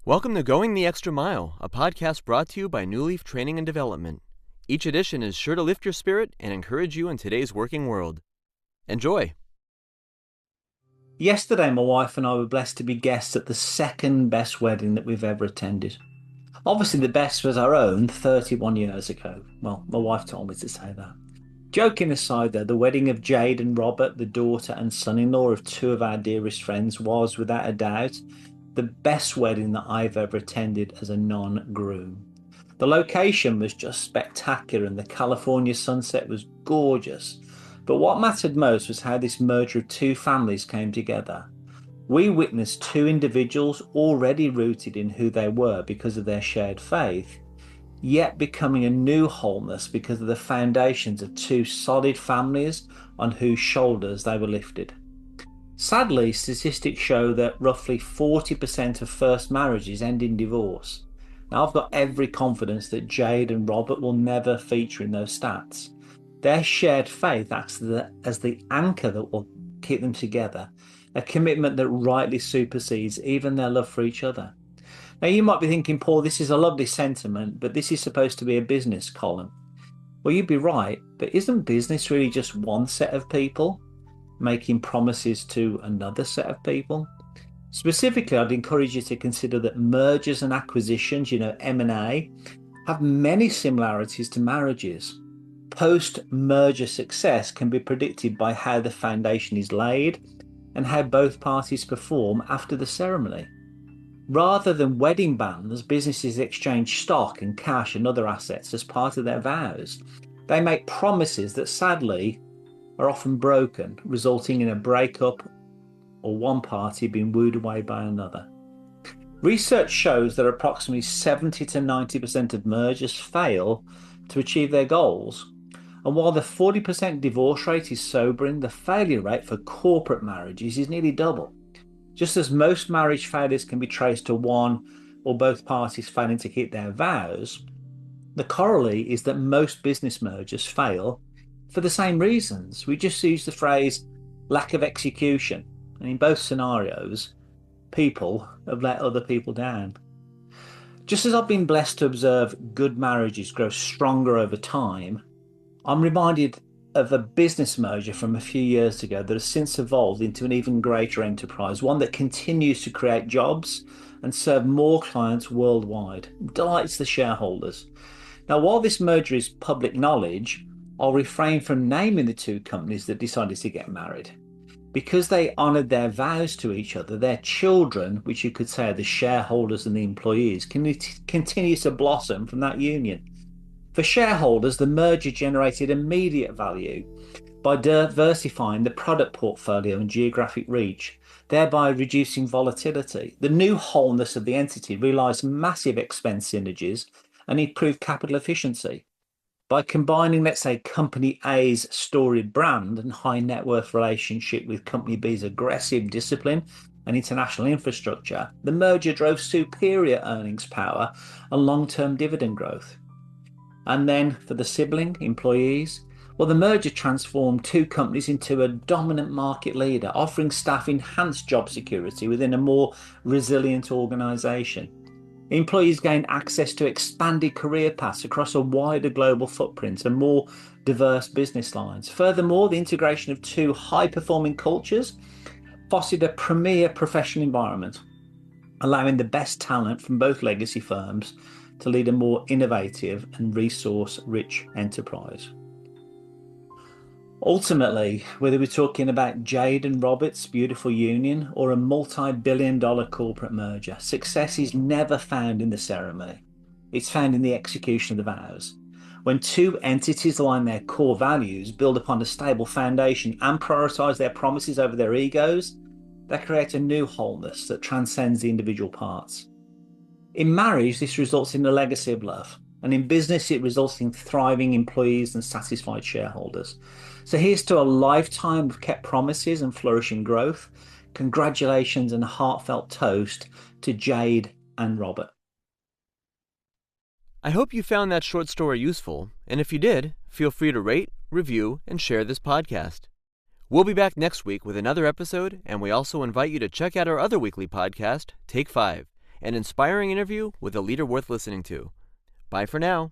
Welcome to Going the Extra Mile, a podcast brought to you by Newleaf Training and Development. Each edition is sure to lift your spirit and encourage you in today's working world. Enjoy! Yesterday, my wife and I were blessed to be guests at the second best wedding that we've ever attended. Obviously, the best was our own 31 years ago. Well, my wife told me to say that. Joking aside, though, the wedding of Jade and Robert, the daughter and son-in-law of two of our dearest friends, was, without a doubt, the best wedding that I've ever attended as a non-groom. The location was just spectacular and the California sunset was gorgeous. But what mattered most was how this merger of two families came together. We witnessed two individuals already rooted in who they were because of their shared faith, yet becoming a new wholeness because of the foundations of two solid families on whose shoulders they were lifted. Sadly, statistics show that roughly 40% of first marriages end in divorce. Now, I've got every confidence that Jade and Robert will never feature in those stats. Their shared faith acts as the anchor that will keep them together, a commitment that rightly supersedes even their love for each other. Now, you might be thinking, Paul, this is a lovely sentiment, but this is supposed to be a business column. Well, you'd be right, but isn't business really just one set of people making promises to another set of people? Specifically, I'd encourage you to consider that mergers and acquisitions, M&A, have many similarities to marriages. Post-merger success can be predicted by how the foundation is laid and how both parties perform after the ceremony. Rather than wedding bands, businesses exchange stock and cash and other assets as part of their vows. They make promises that sadly are often broken, resulting in a breakup or one party being wooed away by another. Research shows that approximately 70 to 90% of mergers fail to achieve their goals. And while the 40% divorce rate is sobering, the failure rate for corporate marriages is nearly double. Just as most marriage failures can be traced to one or both parties failing to keep their vows, the corollary is that most business mergers fail for the same reasons. We just use the phrase lack of execution. And in both scenarios, people have let other people down. Just as I've been blessed to observe good marriages grow stronger over time, I'm reminded of a business merger from a few years ago that has since evolved into an even greater enterprise, one that continues to create jobs and serve more clients worldwide. It delights the shareholders. Now, while this merger is public knowledge, I'll refrain from naming the two companies that decided to get married. Because they honoured their vows to each other, their children, which you could say are the shareholders and the employees, continue to blossom from that union. For shareholders, the merger generated immediate value by diversifying the product portfolio and geographic reach, thereby reducing volatility. The new wholeness of the entity realised massive expense synergies and improved capital efficiency. By combining, let's say, Company A's storied brand and high net worth relationship with Company B's aggressive discipline and international infrastructure, the merger drove superior earnings power and long-term dividend growth. And then for the sibling employees, well, the merger transformed two companies into a dominant market leader, offering staff enhanced job security within a more resilient organisation. Employees gain access to expanded career paths across a wider global footprint and more diverse business lines. Furthermore, the integration of two high-performing cultures fostered a premier professional environment, allowing the best talent from both legacy firms to lead a more innovative and resource-rich enterprise. Ultimately, whether we're talking about Jade and Robert's beautiful union or a multi-billion-dollar corporate merger, success is never found in the ceremony. It's found in the execution of the vows. When two entities align their core values, build upon a stable foundation, and prioritize their promises over their egos, they create a new wholeness that transcends the individual parts. In marriage, this results in a legacy of love. And in business, it results in thriving employees and satisfied shareholders. So here's to a lifetime of kept promises and flourishing growth. Congratulations and a heartfelt toast to Jade and Robert. I hope you found that short story useful, and if you did, feel free to rate, review, and share this podcast. We'll be back next week with another episode, and we also invite you to check out our other weekly podcast, Take 5. an inspiring interview with a leader worth listening to. Bye for now.